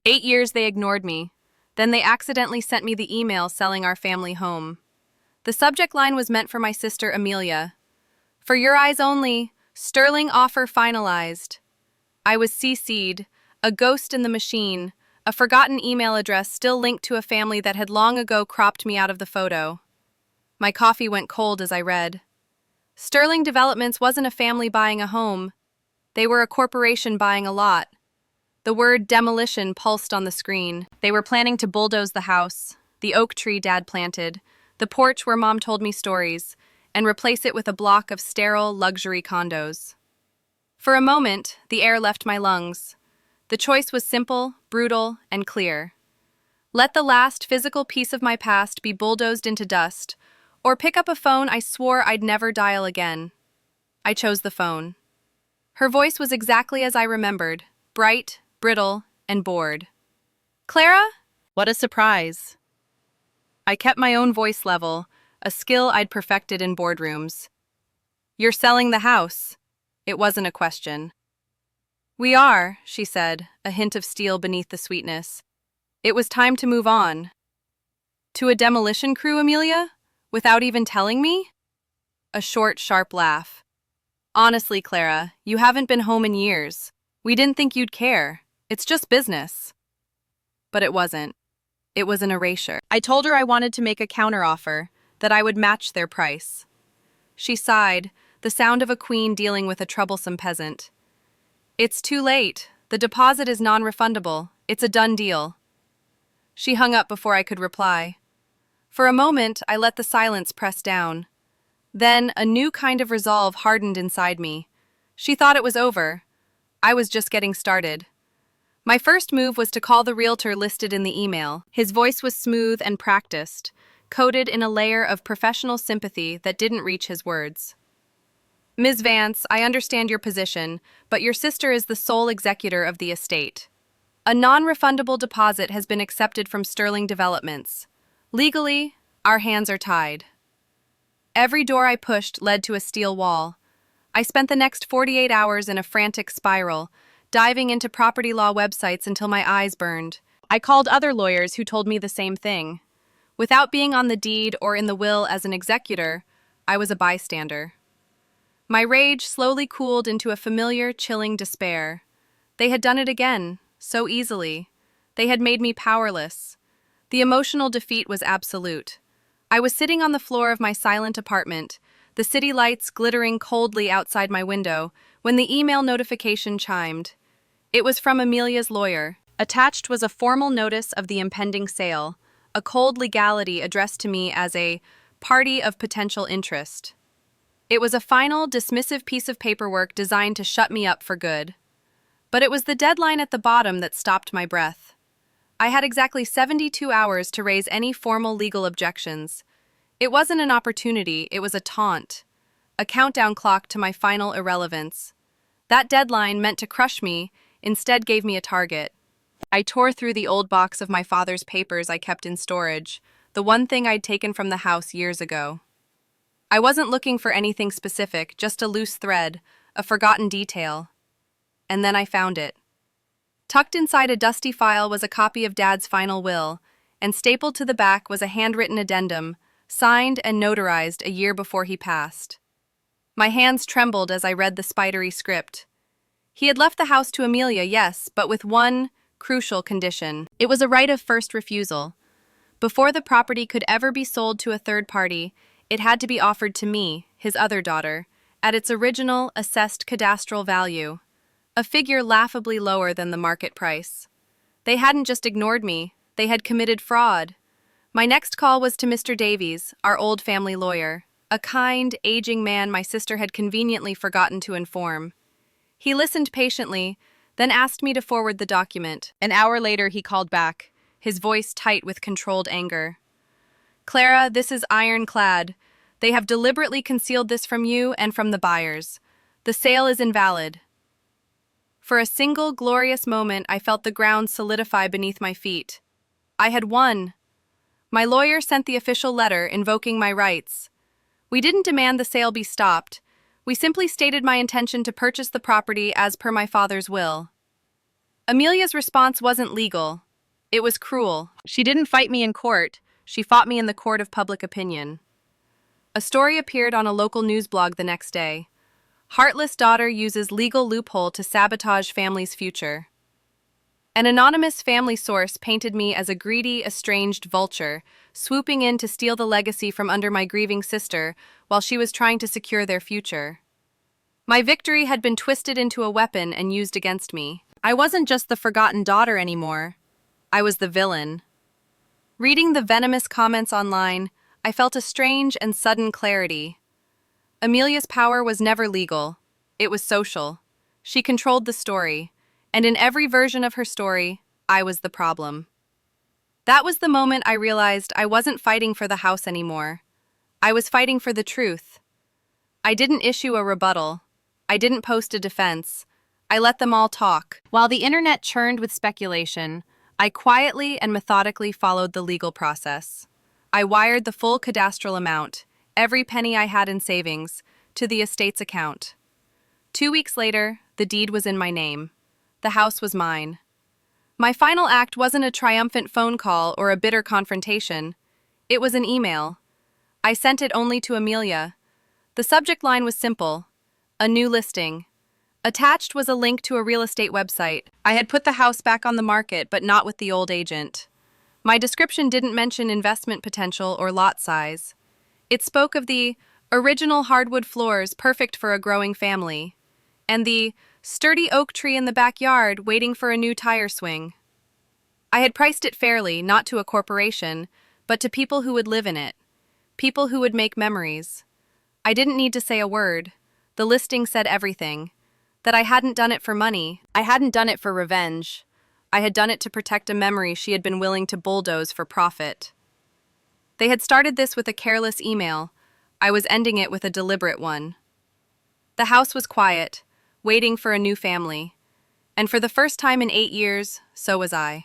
8 years they ignored me. Then they accidentally sent me the email selling our family home. The subject line was meant for my sister Amelia. For your eyes only, sterling offer finalized. I was CC'd, a ghost in the machine, a forgotten email address still linked to a family that had long ago cropped me out of the photo. My coffee went cold as I read. Sterling Developments wasn't a family buying a home. They were a corporation buying a lot. The word demolition pulsed on the screen. They were planning to bulldoze the house, the oak tree Dad planted, the porch where Mom told me stories, and replace it with a block of sterile luxury condos. For a moment, the air left my lungs. The choice was simple, brutal, and clear. Let the last physical piece of my past be bulldozed into dust, or pick up a phone I swore I'd never dial again. I chose the phone. Her voice was exactly as I remembered, bright, brittle, and bored. Clara? What a surprise. I kept my own voice level, a skill I'd perfected in boardrooms. You're selling the house. It wasn't a question. We are, she said, a hint of steel beneath the sweetness. It was time to move on. To a demolition crew, Amelia? Without even telling me? A short, sharp laugh. Honestly, Clara, you haven't been home in years. We didn't think you'd care. It's just business. But it wasn't. It was an erasure. I told her I wanted to make a counteroffer, that I would match their price. She sighed, the sound of a queen dealing with a troublesome peasant. It's too late. The deposit is non-refundable. It's a done deal. She hung up before I could reply. For a moment, I let the silence press down. Then, a new kind of resolve hardened inside me. She thought it was over. I was just getting started. My first move was to call the realtor listed in the email. His voice was smooth and practiced, coated in a layer of professional sympathy that didn't reach his words. Ms. Vance, I understand your position, but your sister is the sole executor of the estate. A non-refundable deposit has been accepted from Sterling Developments. Legally, our hands are tied. Every door I pushed led to a steel wall. I spent the next 48 hours in a frantic spiral, diving into property law websites until my eyes burned. I called other lawyers who told me the same thing. Without being on the deed or in the will as an executor, I was a bystander. My rage slowly cooled into a familiar, chilling despair. They had done it again, so easily. They had made me powerless. The emotional defeat was absolute. I was sitting on the floor of my silent apartment, the city lights glittering coldly outside my window, when the email notification chimed. It was from Amelia's lawyer. Attached was a formal notice of the impending sale, a cold legality addressed to me as a party of potential interest. It was a final, dismissive piece of paperwork designed to shut me up for good. But it was the deadline at the bottom that stopped my breath. I had exactly 72 hours to raise any formal legal objections. It wasn't an opportunity, it was a taunt, a countdown clock to my final irrelevance. That deadline, meant to crush me, instead gave me a target. I tore through the old box of my father's papers I kept in storage, the one thing I'd taken from the house years ago. I wasn't looking for anything specific, just a loose thread, a forgotten detail. And then I found it. Tucked inside a dusty file was a copy of Dad's final will, and stapled to the back was a handwritten addendum, signed and notarized a year before he passed. My hands trembled as I read the spidery script. He had left the house to Amelia, yes, but with one crucial condition. It was a right of first refusal. Before the property could ever be sold to a third party, it had to be offered to me, his other daughter, at its original assessed cadastral value, a figure laughably lower than the market price. They hadn't just ignored me, they had committed fraud. My next call was to Mr. Davies, our old family lawyer, a kind, aging man my sister had conveniently forgotten to inform. He listened patiently, then asked me to forward the document. An hour later he called back, his voice tight with controlled anger. Clara, this is ironclad. They have deliberately concealed this from you and from the buyers. The sale is invalid. For a single glorious moment, I felt the ground solidify beneath my feet. I had won. My lawyer sent the official letter invoking my rights. We didn't demand the sale be stopped. We simply stated my intention to purchase the property as per my father's will. Amelia's response wasn't legal. It was cruel. She didn't fight me in court. She fought me in the court of public opinion. A story appeared on a local news blog the next day. Heartless daughter uses legal loophole to sabotage family's future. An anonymous family source painted me as a greedy, estranged vulture, swooping in to steal the legacy from under my grieving sister while she was trying to secure their future. My victory had been twisted into a weapon and used against me. I wasn't just the forgotten daughter anymore. I was the villain. Reading the venomous comments online, I felt a strange and sudden clarity. Amelia's power was never legal. It was social. She controlled the story, and in every version of her story, I was the problem. That was the moment I realized I wasn't fighting for the house anymore. I was fighting for the truth. I didn't issue a rebuttal. I didn't post a defense. I let them all talk. While the internet churned with speculation, I quietly and methodically followed the legal process. I wired the full cadastral amount, every penny I had in savings, to the estate's account. 2 weeks later, the deed was in my name. The house was mine. My final act wasn't a triumphant phone call or a bitter confrontation. It was an email. I sent it only to Amelia. The subject line was simple: a new listing. Attached was a link to a real estate website. I had put the house back on the market, but not with the old agent. My description didn't mention investment potential or lot size. It spoke of the original hardwood floors perfect for a growing family, and the sturdy oak tree in the backyard waiting for a new tire swing. I had priced it fairly, not to a corporation, but to people who would live in it, people who would make memories. I didn't need to say a word. The listing said everything. That I hadn't done it for money. I hadn't done it for revenge. I had done it to protect a memory she had been willing to bulldoze for profit. They had started this with a careless email. I was ending it with a deliberate one. The house was quiet, waiting for a new family. And for the first time in 8 years, so was I.